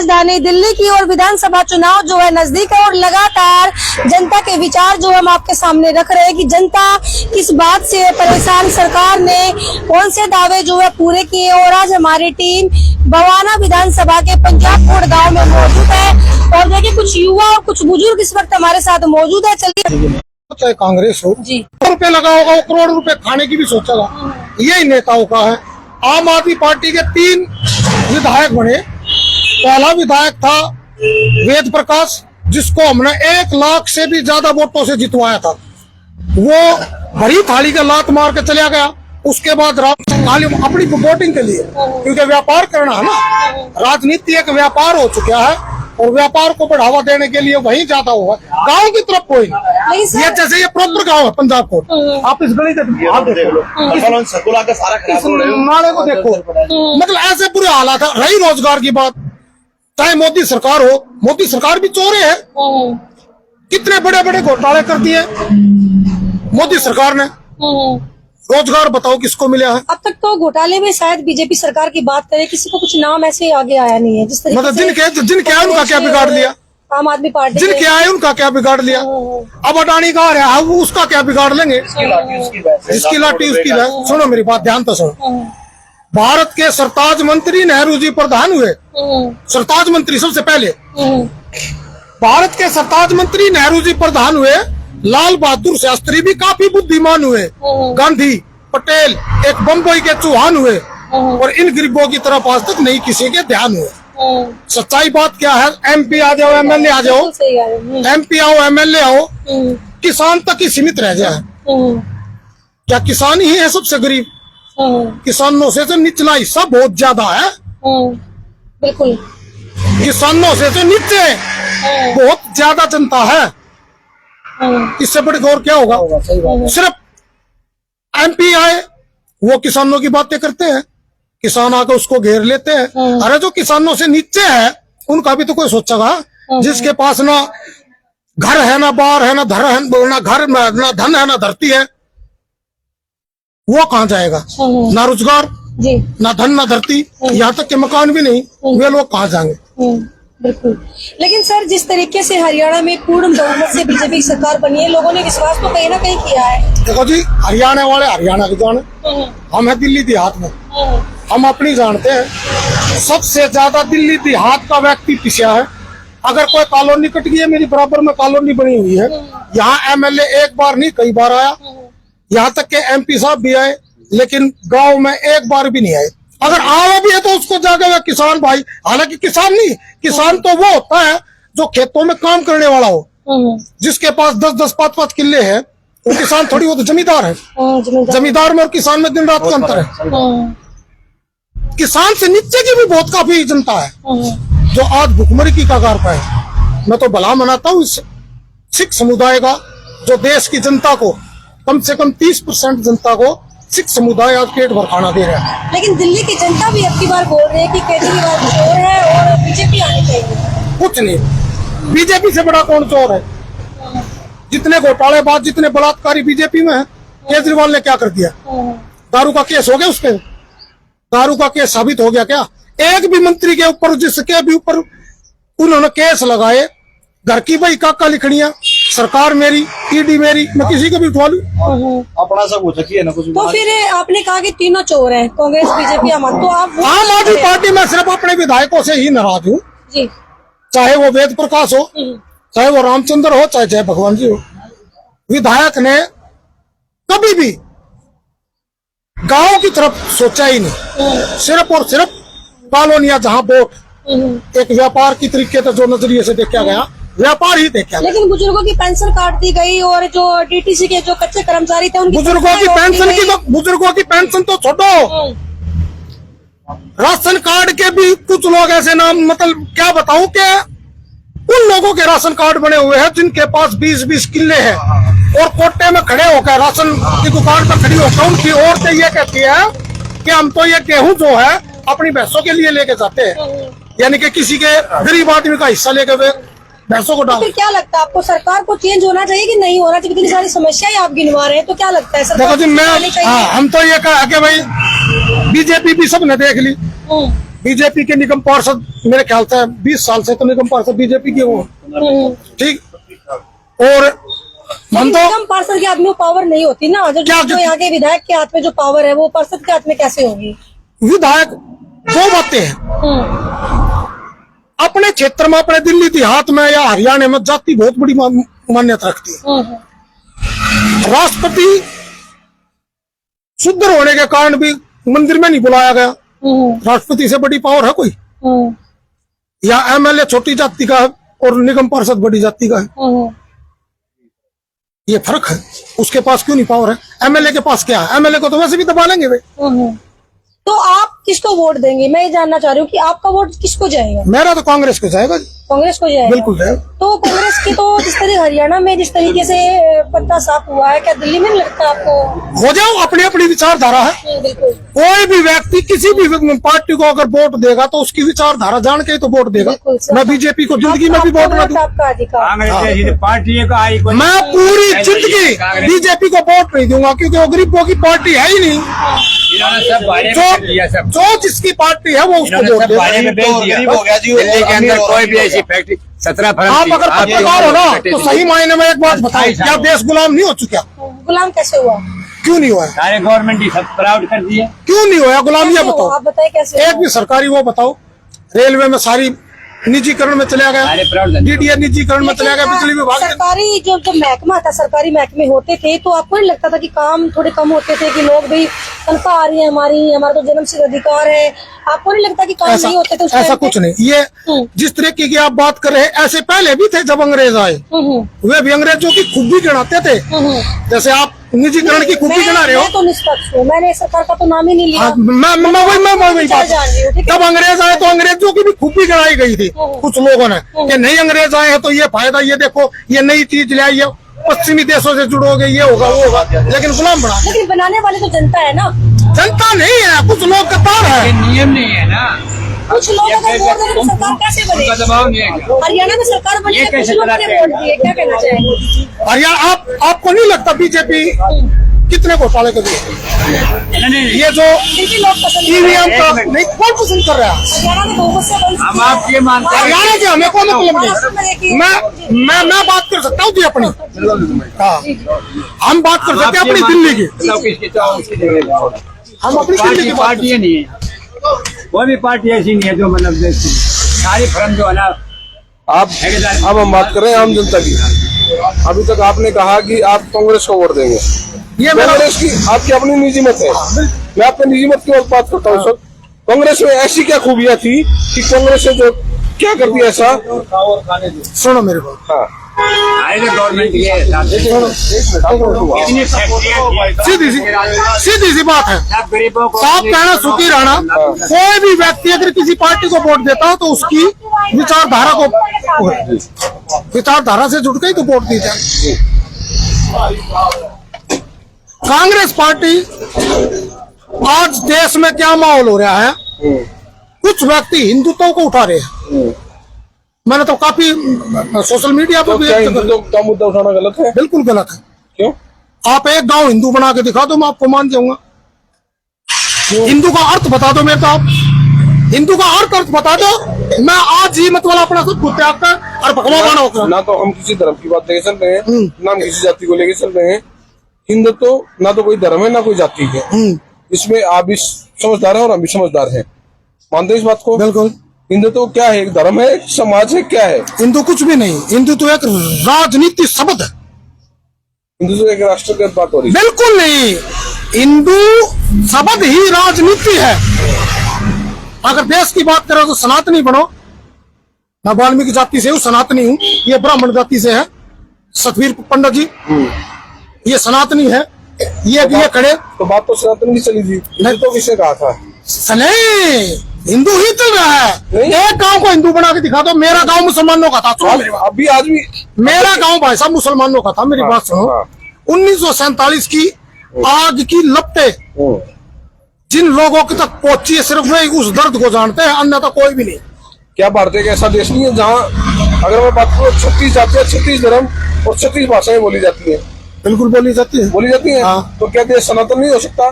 राजधानी दिल्ली की और विधानसभा चुनाव जो है नजदीक है और लगातार जनता के विचार जो हम आपके सामने रख रहे हैं कि जनता किस बात से परेशान, सरकार ने कौन से दावे जो है पूरे किए। और आज हमारी टीम बवाना विधानसभा के पंजाबकोट गांव में मौजूद है और देखिए कुछ युवा और कुछ बुजुर्ग इस वक्त हमारे साथ मौजूद है। चलिए, चाहे कांग्रेस हो जी, रुपए लगा होगा, वो करोड़ रुपए खाने की भी सोचेगा। यही नेताओं का है। आम आदमी पार्टी के 3 विधायक बने। पहला विधायक था वेद प्रकाश, जिसको हमने 1 लाख से भी ज्यादा वोटों से जितवाया था। वो भरी थाली का लात मार के चला गया। उसके बाद खाली अपनी वोटिंग के लिए, क्योंकि व्यापार करना है ना, राजनीति एक व्यापार हो चुका है और व्यापार को बढ़ावा देने के लिए वही जाता होगा। गांव की तरफ कोई नहीं। ये जैसे ये प्रॉपर गांव है पंजाबकोट, आप इस गली आप देख लो, इस नाले को देखो, मतलब ऐसे बुरे हालात है। रही रोजगार की बात, चाहे मोदी सरकार हो, मोदी सरकार भी चोरे है। कितने बड़े बड़े घोटाले कर दिए मोदी सरकार ने। रोजगार बताओ किसको मिला है? अब तक तो घोटाले में शायद बीजेपी सरकार की बात करें, किसी को कुछ नाम ऐसे आगे आया नहीं है। जिस तरीके मतलब जिनके आए उनका क्या बिगाड़ लिया? आम आदमी पार्टी जिनके आए उनका क्या बिगाड़ लिया? अब अडानी का रहा है, उसका क्या बिगाड़ लेंगे? जिसकी लाठी उसकी भैंस। सुनो मेरी बात ध्यान तो सुनो। भारत के सरताज मंत्री नेहरू जी प्रधान हुए। सरताज मंत्री सबसे पहले भारत के सरताज मंत्री नेहरू जी प्रधान हुए। लाल बहादुर शास्त्री भी काफी बुद्धिमान हुए। गांधी, पटेल, एक बम्बई के चौहान हुए। और इन गरीबों की तरफ आज तक नहीं किसी के ध्यान हुए। सच्चाई बात क्या है? एमपी आ जाओ, एमएलए आ जाओ, एमपी आओ, एमएलए आओ, किसान तक ही सीमित रह जाए। क्या किसान ही है सबसे गरीब? किसानों से तो निचला हिस्सा बहुत ज्यादा है। बिल्कुल, किसानों से तो नीचे बहुत ज्यादा जनता है। इससे बड़ी गौर क्या होगा? सिर्फ एमपी आए, वो किसानों की बातें करते हैं, किसान आकर उसको घेर लेते हैं। अरे जो किसानों से नीचे है उनका भी तो कोई सोचेगा। जिसके पास ना घर है, ना बार है, ना धर है, ना घर, ना धन है, ना धरती है, वो कहाँ जाएगा? ना रोजगार, ना धन, ना धरती, यहाँ तक के मकान भी नहीं, वे लोग कहाँ जाएंगे? बिल्कुल। लेकिन सर, जिस तरीके से हरियाणा में पूर्ण बहुमत से बीजेपी की सरकार बनी है, लोगों ने विश्वास तो कहीं ना कहीं किया है। देखो जी, हरियाणा वाले हरियाणा की जाने, हम है दिल्ली देहात में, हम अपनी जानते हैं। सबसे ज्यादा दिल्ली देहात का व्यक्ति पिछड़ा है। अगर कोई कॉलोनी कट गई है, मेरी बराबर में कॉलोनी बनी हुई है, यहाँ एमएलए एक बार नहीं कई बार आया। यहाँ तक के एमपी साहब भी आए, लेकिन गाँव में एक बार भी नहीं आए। अगर आवा भी है तो उसको जाएगा किसान भाई। हालांकि किसान नहीं, किसान तो वो होता है जो खेतों में काम करने वाला हो, जिसके पास 10-10, 5-5 किले है, वो किसान थोड़ी, वो तो जमींदार है। जमींदार में और किसान में दिन रात का अंतर है। किसान से नीचे की भी बहुत काफी जनता है जो आज भुखमरी की कगार पर है। मैं तो भला मनाता हूँ इस सिख समुदाय का, जो देश की जनता को कम से कम 30% जनता को सिख समुदाय आज पेट भर खाना दे रहा है। लेकिन दिल्ली की जनता भी अब की बार बोल रही है कि केजरीवाल चोर है और बीजेपी आनी चाहिए। कुछ नहीं, बीजेपी से बड़ा कौन चोर है? जितने घोटालेबाज, जितने बलात्कारी बीजेपी में है। केजरीवाल ने क्या कर दिया? दारू का केस हो गया, उसके दारू का केस साबित हो गया क्या? एक भी मंत्री के ऊपर, जिसके भी ऊपर उन्होंने केस लगाए, घर की भाई काका लिखनिया, सरकार मेरी, ईडी मेरी, मैं किसी को भी उठवा लूं, अपना सब हो सकी है ना कुछ। तो फिर आपने कहा कि तीनों चोर हैं, कांग्रेस, बीजेपी, आम आदमी पार्टी में सिर्फ अपने विधायकों से ही नाराज हूँ। चाहे वो वेद प्रकाश हो, चाहे वो रामचंद्र हो, चाहे जय भगवान जी हो। विधायक ने कभी भी गांव की तरफ सोचा ही नहीं। सिर्फ और सिर्फ कॉलोनियां जहां वोट एक व्यापार की तरीके से जो नजरिए से देखा गया, व्यापार ही देखा। लेकिन बुजुर्गों की पेंशन काट दी गई और जो डीटीसी के जो कच्चे कर्मचारी थे उनकी बुजुर्गों की पेंशन तो छोड़ो, राशन कार्ड के भी कुछ लोग ऐसे नाम, मतलब क्या बताऊं कि उन लोगों के राशन कार्ड बने हुए हैं जिनके पास 20-20 किले हैं और कोटे में खड़े होकर राशन की दुकान पर खड़ी होकर उनकी औरतें ये कहती है कि हम तो ये गेहूं जो है अपनी भैंसों के लिए लेके जाते हैं, यानी कि किसी के गरीब आदमी का हिस्सा लेके वे भैंसों को डाल। फिर क्या लगता है आपको, सरकार को चेंज होना चाहिए कि नहीं होना चाहिए? इतनी सारी समस्याएं आप गिनवा रहे हैं, तो क्या लगता है सरकार? देखो जी, मैं हम तो ये कहा कि भाई बीजेपी भी सबने देख ली, बीजेपी के निगम पार्षद मेरे ख्याल से 20 साल से तो निगम पार्षद बीजेपी के वो, ठीक। और हम तो निगम पार्षद के हाथ में पावर नहीं होती ना, जो यहाँ के विधायक के हाथ में जो पावर है वो पार्षद के हाथ में कैसे होगी? विधायक दो बातें हैं, अपने क्षेत्र में, अपने दिल्ली देहात में या हरियाणा में जाति बहुत बड़ी मान्यता रखती है। राष्ट्रपति शुद्ध होने के कारण भी मंदिर में नहीं बुलाया गया। राष्ट्रपति से बड़ी पावर है कोई? या एमएलए छोटी जाति का है और निगम पार्षद बड़ी जाति का है? ये फर्क है। उसके पास क्यों नहीं पावर है? एमएलए के पास क्या है? एमएलए को तो वैसे भी दबा लेंगे वे। तो आप किसको वोट देंगे? मैं ये जानना चाह रही हूँ कि आपका वोट किसको जाएगा? मेरा तो कांग्रेस को जाएगा। कांग्रेस को जाएगा? बिल्कुल जाएगा। तो कांग्रेस की तो जिस तरह हरियाणा में जिस तरीके से पत्ता साफ हुआ है, क्या दिल्ली में नहीं लगता आपको? हो जाओ, अपनी अपनी विचारधारा है। बिल्कुल। कोई भी व्यक्ति किसी भी पार्टी को अगर वोट देगा तो उसकी विचारधारा जान के ही तो वोट देगा। बिल्कुल सर। मैं बीजेपी को जिंदगी में भी वोट ना दूं। आपका अधिकार। मैं पूरी जिंदगी बीजेपी को वोट नहीं दूंगा, क्योंकि वो गरीबों की पार्टी है ही नहीं। जो जिसकी पार्टी है वो उसको वोट देगा। गरीब हो गया जी, दिल्ली के अंदर कोई भी ऐसी फैक्ट्री 17 आप अगर पत्रकार हो ना तो सही मायने में एक बात बताइए, क्या देश गुलाम नहीं हो चुका? गुलाम कैसे हुआ? क्यों नहीं हुआ? सारे गवर्नमेंट ही सब प्राउड कर दिए। क्यों नहीं हुआ गुलाम? ये कैसे हुआ? बताओ, आप बताइए कैसे एक भी सरकारी वो बताओ। रेलवे में सारी निजीकरण में चला गया, सारे प्राउड डीडीए निजीकरण में चला गया, बिजली विभाग। सरकारी जो महकमा था, सरकारी महकमे होते थे तो आपको नहीं लगता था कि काम थोड़े कम होते थे, कि लोग भी तनख्वाह आ रही है हमारी, हमारा तो जन्म सिद्ध अधिकार है, आपको नहीं लगता कि काम नहीं होते थे? ऐसा कुछ नहीं। ये जिस तरीके की आप बात कर रहे हैं ऐसे पहले भी थे। जब अंग्रेज आए वे भी अंग्रेजों की खूबी गिनाते थे, जैसे आप निजीकरण की खूबी गिना रहे हो। मैं तो निष्पक्ष हूँ, मैंने सरकार का तो नाम ही नहीं लिया। मैं वही बात। जब अंग्रेज आए तो अंग्रेजों की भी खूबी गिनाई गई थी कुछ लोगों ने, कि नहीं अंग्रेज आए हैं तो ये फायदा, ये देखो ये नई चीज ले आई है, पश्चिमी देशों से जुड़ोगे, ये होगा वो होगा। लेकिन गुलाम बना, लेकिन बनाने वाले तो जनता है ना। जनता नहीं है, कुछ लोग कतार है। नियम नहीं है ना, कुछ लोग अगर वोट देंगे तो सरकार कैसे बने? दबाव नहीं है। हरियाणा में सरकार बनी है, कुछ लोग ने वोट दिए, क्या कहना चाहेंगे? हरियाणा आपको नहीं लगता बीजेपी कितने घोटाले कर दिए? ये जो लोग पसंद ईवीएम का नहीं, कौन पसंद कर रहा है? हरियाणा में बहुमत से बन हम आप ये मानते हैं हरियाणा के हमें कोई मतलब नहीं। मैं बात कर सकता हूँ जी अपनी। हाँ, हम बात कर सकते हैं अपनी दिल्ली की। हम अपनी दिल्ली की पार्टी नहीं है, कोई भी पार्टी ऐसी नहीं है जो मतलब सारी फर्म जो है ना। आप अब हम बात कर रहे हैं आम जनता की। अभी तक आपने कहा कि आप कांग्रेस को वोट देंगे, ये कांग्रेस की आपकी अपनी निजी मत है। मैं आपके निजी मत की बात करता हूँ सर। कांग्रेस में ऐसी क्या खूबियां थी कि कांग्रेस ने जो क्या कर दिया ऐसा? सुनो मेरे को। हाँ, गवर्नमेंट सीधी सी बात है, गरीबों को साफ कहना सुखी रहना। कोई भी व्यक्ति अगर किसी पार्टी को वोट देता हो तो उसकी विचारधारा से जुड़ के ही तो वोट दी जाए। कांग्रेस पार्टी आज देश में क्या माहौल हो रहा है, कुछ व्यक्ति हिंदुत्व को उठा रहे हैं। मैंने तो काफी सोशल मीडिया पर भी क्या हिंदुत्व का मुद्दा उठाना गलत है? बिल्कुल गलत है। क्यों? आप एक गांव हिंदू बना के दिखा दो, मैं आपको मान जाऊंगा। हिंदू का अर्थ बता दो मेरे को, आप हिंदू का अर्थ बता दो, मैं आज ही मतलब अपना सब कुछ त्याग कर और भगवान बना होगा। ना तो हम किसी धर्म की बात लेके चल रहे हैं, ना हम किसी जाति को लेके चल रहे हैं। हिंदुत्व ना तो कोई धर्म है ना कोई जाति है। इसमें आप भी समझदार है और हम भी समझदार हैं। मानते हैं इस बात को? बिल्कुल। हिंदुत्व क्या है? एक धर्म है, एक समाज है, क्या है? हिंदू कुछ भी नहीं, हिंदू तो एक राजनीति शब्द है। हिंदुत्व एक राष्ट्र की बात हो रही है? बिल्कुल नहीं, हिंदू शब्द ही राजनीति है। अगर देश की बात करो तो सनातनी बनो। मैं वाल्मीकि जाति से हूँ, सनातनी हूँ। ये ब्राह्मण जाति से है सतवीर पंडित जी, ये सनातनी है। ये खड़े तो बात तो सनातन की चली थी, नहीं तो किसने कहा था? हिंदू ही चल रहा है। एक गांव को हिंदू बना के दिखा दो। मेरा गांव मुसलमानों का था। सुनो मेरी बात। अभी आज भी मेरा गांव भाई साहब मुसलमानों का था। मेरी बात सुनो। 1947 की आग की लपटें जिन लोगों की तक पहुंची है, सिर्फ वे उस दर्द को जानते हैं, अन्यथा कोई भी नहीं। क्या भारत का ऐसा देश नहीं है जहाँ अगर मैं बात करूँ 36 जातियाँ, 36 धर्म और 36 भाषाएं बोली जाती है? बिल्कुल बोली जाती है। बोली जाती है। हाँ। तो क्या देश सनातन नहीं हो सकता?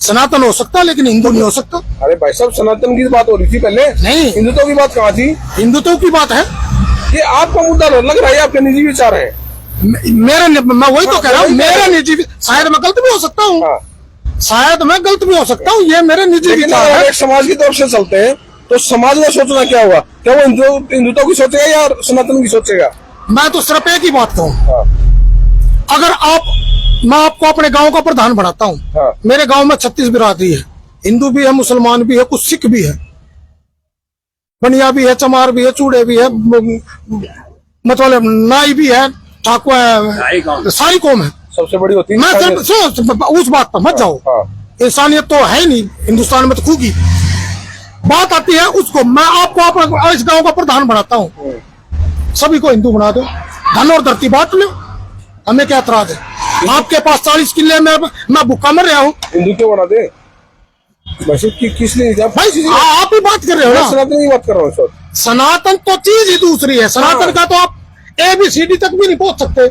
सनातन हो सकता लेकिन हिंदू नहीं हो सकता। अरे भाई साहब, सनातन की बात हो रही थी पहले, नहीं। हिंदुत्व की बात कहाँ थी? हिंदुत्व की बात है। ये आपका मुद्दा लग रहा है, आपके निजी विचार है। मैं वही तो कह रहा हूँ, मेरा निजी, शायद मैं गलत भी हो सकता हूँ, हाँ। शायद मैं गलत भी हो सकता हूँ, ये मेरे निजी लेकिन विचार अगर है। एक समाज की तरफ से चलते हैं तो समाज का सोचना क्या हुआ? क्या वो हिंदुत्व की सोचेगा या सनातन की सोचेगा? मैं तो सिर्फ एक ही बात कहूँ, हाँ। अगर मैं आपको अपने गांव का प्रधान बनाता हूँ। हाँ। मेरे गांव में 36 बिरादरी है, हिंदू भी है, मुसलमान भी है, कुछ सिख भी है, बनिया भी है, चमार भी है, चूड़े भी है, मतलब नाई भी है, ठाकुर, सारी कौम है। सबसे बड़ी होती है मैं इंसानियत। सिर्फ उस बात पर मत जाओ, हाँ। इंसानियत तो है ही नहीं हिंदुस्तान में, तो खूगी बात आती है उसको। मैं आपको अपना इस गांव का प्रधान बनाता हूँ, सभी को हिंदू बना दो, धन और धरती बांट लो, हमें क्या एतराज है? आपके पास 40 किले में मैं भूखा मर रहा हूँ, हिंदू क्यों बना दे? वैसे किस लिए भाई आप ही बात कर रहे हो ना। सनातन की बात कर रहा हूँ सर। सनातन तो चीज ही दूसरी है, सनातन का तो आप ABCD तक भी नहीं पहुंच सकते,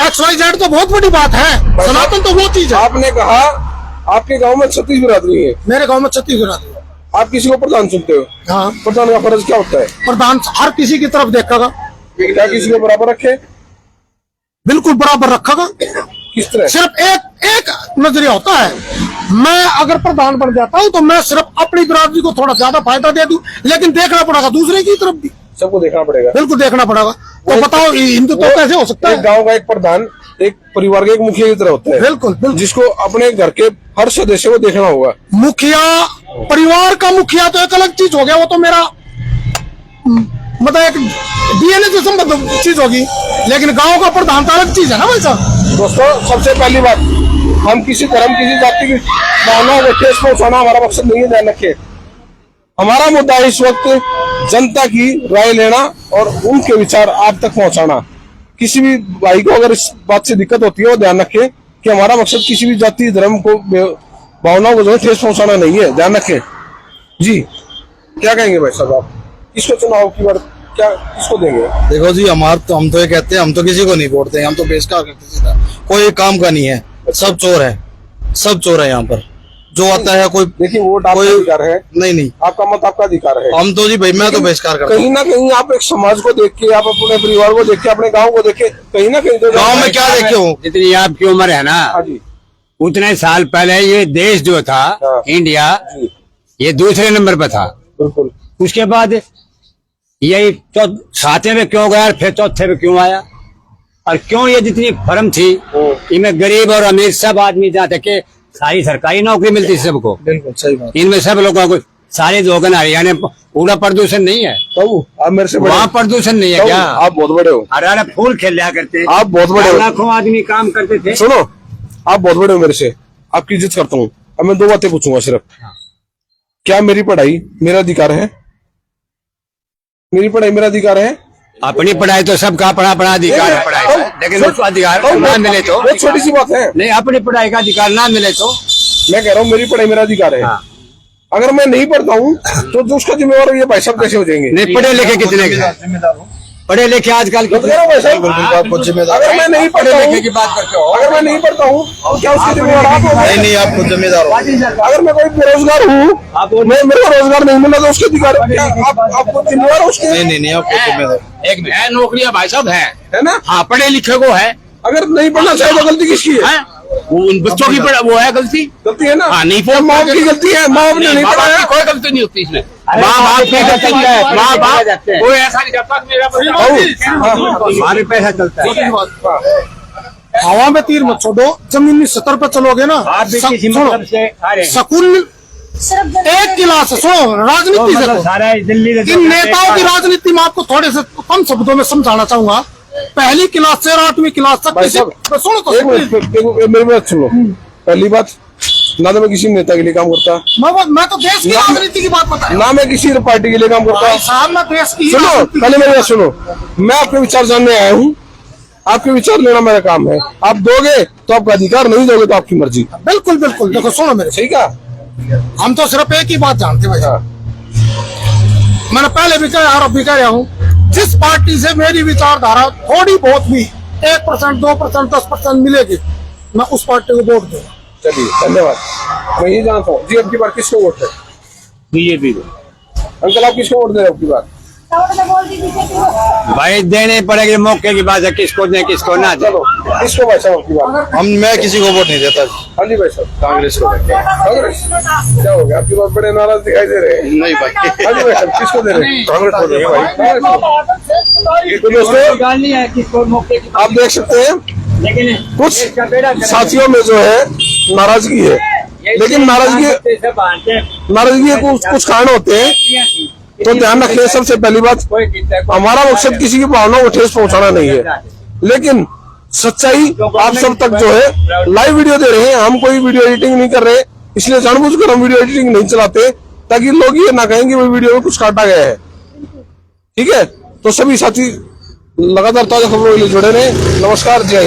XYZ तो बहुत बड़ी बात है, सनातन तो वो चीज है। आपने कहा आपके गांव में 36 बिरादरी है, मेरे गांव में 36 बिरादरी है। आप किसी को प्रधान चुनते हो, हाँ, प्रधान का फर्ज क्या होता है? प्रधान हर किसी की तरफ देखेगा, क्या किसी को बराबर रखे? बिल्कुल बराबर रखेगा। किस तरह? सिर्फ एक नजरिया होता है, मैं अगर प्रधान बन जाता हूँ तो मैं सिर्फ अपनी बिरादरी को थोड़ा ज्यादा फायदा दे दूं, लेकिन देखना पड़ेगा दूसरे की तरफ भी, सबको देखना पड़ेगा। बिल्कुल देखना पड़ेगा। तो बताओ हिंदुत्व कैसे हो सकता एक है? गांव का एक प्रधान एक परिवार के एक मुखिया की तरह होता है, बिल्कुल बिल्कुल। जिसको अपने घर के हर सदस्य को देखना होगा। मुखिया, परिवार का मुखिया तो एक अलग चीज हो गया, वो तो मेरा मतलब एक DNA से संबंधित चीज होगी, लेकिन गांव का प्रधान तो अलग चीज है ना भाई साहब। दोस्तों, सबसे पहली बात, हम किसी धर्म किसी जाति की भावनाओं को ठेस पहुंचाना हमारा मकसद नहीं है, ध्यान रखें। हमारा मुद्दा है इस वक्त जनता की राय लेना और उनके विचार आप तक पहुंचाना। किसी भी भाई को अगर इस बात से दिक्कत होती है वो ध्यान रखें कि हमारा मकसद किसी भी जाति धर्म को भावनाओं को जो है ठेस पहुंचाना नहीं है, ध्यान रखें। जी क्या कहेंगे भाई साहब आप? किसको चुनाव की बार क्या किसको देंगे? देखो जी, हम तो ये कहते हैं, हम तो किसी को नहीं वोट देंगे, हम तो बहिष्कार करते सीधा, कोई काम का नहीं है, सब चोर है, सब चोर है यहाँ पर। जो आता है कोई, देखिए वोट आपका कोई अधिकार है, नहीं, आपका मत आपका अधिकार है। हम तो जी भाई, मैं तो बहिष्कार करता हूँ। कहीं ना कहीं आप एक समाज को देख के, आप अपने परिवार को देख के, अपने गांव को देख के, कहीं ना कहीं तो गाँव में क्या देखे हो? जितनी आपकी उम्र है ना, हाँ जी, उतने साल पहले ये देश जो था हाँ। इंडिया, जी ये दूसरे नंबर पर था। बिल्कुल। उसके बाद यही सातवें में क्यों गया, फिर चौथे में क्यों आया, और क्यों ये जितनी फर्म थी इनमें गरीब और अमीर सब आदमी जहाँ तक के सारी सरकारी नौकरी मिलती थी सबको, बिल्कुल सही बात। इनमें सब लोगों को सारे लोग हरियाणा पूरा प्रदूषण नहीं है, तो आप मेरे से बड़े, वहाँ प्रदूषण नहीं है तो क्या? आप बहुत बड़े हो, हरियाणा फूल खेल लिया करते, आप बहुत बड़े हो। लाखों आदमी काम करते थे। सुनो, आप बहुत बड़े हो मेरे से, आपकी इज्जत करता हूँ। अब मैं दो बातें पूछूंगा सिर्फ, क्या मेरी पढ़ाई मेरा अधिकार है? मेरी पढ़ाई मेरा अधिकार है? अपनी पढ़ाई तो सबका अपना अधिकार है पढ़ाई का, लेकिन उसको अधिकार ना मिले तो बहुत छोटी सी बात है। नहीं, अपनी पढ़ाई का अधिकार ना मिले तो मैं कह रहा हूँ मेरी पढ़ाई मेरा अधिकार है। हाँ। अगर मैं नहीं पढ़ता हूँ तो जो उसका जिम्मेवार ये भाई साहब कैसे हो जाएंगे? नहीं, पढ़े लिखे कितने पढ़े लिखे आजकल तो कह रहा हूँ भाई साहब, आपको जिम्मेदार, अगर मैं नहीं पढ़े पढ़ता लिखे हूँ, की बात करते हो। अगर मैं नहीं पढ़ता हूँ तो क्या उसके जिम्मेवार आप हो? नहीं, आप खुद जिम्मेदार हो। अगर मैं कोई बेरोजगार हूँ, आप मैं मेरे को रोजगार नहीं मिला तो उसके अधिकार आपको जिम्मेवार हो उसके? नहीं, आप खुद जिम्मेदार। एक है नौकरियां भाई साहब है ना? हाँ, पढ़े लिखे को है, अगर नहीं पढ़ना चाहिए तो गलती किसकी है? हैं? वो उन बच्चों की वो है गलती। गलती है ना? हाँ, नहीं या माँ की गलती है, माँ ने नहीं माँ बाप पढ़ाया। की कोई गलती नहीं होती इसमें, अरे माँ बाप की पैसा गलती चलता है, नहीं, माँ बाप जाते हैं। कोई ऐसा नहीं करता कि मेरा बच्चा हमारे पैसा चलता है। हवा में तीर मत छोड़ो, जमीनी सतर पर चलोगे ना। आप भी किसी सुनो, मतलब से आ रहे हैं। स्कूल एक क्लास है, सुनो राजनीति से मतलब सारा दिल्ली इन नेताओं की राजनीति में आपको थोड़े से कम शब्दों में समझाना चाहूंगा। पहली क्लास से 8वीं क्लास तक भाई किसी साहब, सुनो तो एक मिनट मेरी बात सुनो। पहली बात, ना तो मैं किसी नेता के लिए काम करता, मैं तो देश की राजनीति की बात बता रहा हूं। ना मैं किसी पार्टी के लिए काम करता। भाई साहब, मैं देश की सुनो, राजनीति- पहले मेरी बात सुनो। मैं आपके विचार जानने आया हूँ, आपके विचार लेना मेरा काम है। आप दोगे तो आपका अधिकार, नहीं दोगे तो आपकी मर्जी। बिल्कुल बिल्कुल। देखो सुनो मेरे, ठीक है? हम तो सिर्फ एक ही बात जानते हैं भाई। हाँ। मैंने पहले भी कहा और अब भी कह रहा हूँ, जिस पार्टी से मेरी विचारधारा थोड़ी बहुत भी 1%, 2%, 10% मिलेगी, मैं उस पार्टी को वोट दूंगा। चलिए, धन्यवाद। मैं ये जानता हूँ जी। अब की बार किसको वोट है? बीजेपी को। अंकल आप किसको वोट दे रहे हो अब की बार? भाई देने पड़ेगी, मौके की बात है, किसको दें किसको ना दें। चलो किसको भाई साहब अब की बार? मैं किसी को वोट नहीं देता। हाँ जी भाई साहब। कांग्रेस को देते हैं। कांग्रेस क्या हो गया? आपकी बात बड़े नाराज दिखाई दे रहे हैं। नहीं भाई। हाँ जी भाई साहब, किसको दे रहे हैं? कांग्रेस को दे रहे हैं भाई। कांग्रेस को। तो दोस्तों किसको मौके की आप देख सकते हैं लेकिन कुछ साथियों में जो है नाराजगी है, लेकिन नाराजगी के कुछ कारण होते हैं, तो ध्यान रखिए। सबसे पहली बात, हमारा मकसद किसी की भावनाओं को ठेस पहुंचाना नहीं है, लेकिन सच्चाई आप सब तक जो है लाइव वीडियो दे रहे हैं। हम कोई वीडियो एडिटिंग नहीं कर रहे, इसलिए जानबूझकर हम वीडियो एडिटिंग नहीं चलाते, ताकि लोग ये ना कहें कि वो वीडियो में कुछ काटा गया है। ठीक है, तो सभी साथी लगातार ताजा खबरों के लिए जुड़े रहे। नमस्कार, जय हिंद।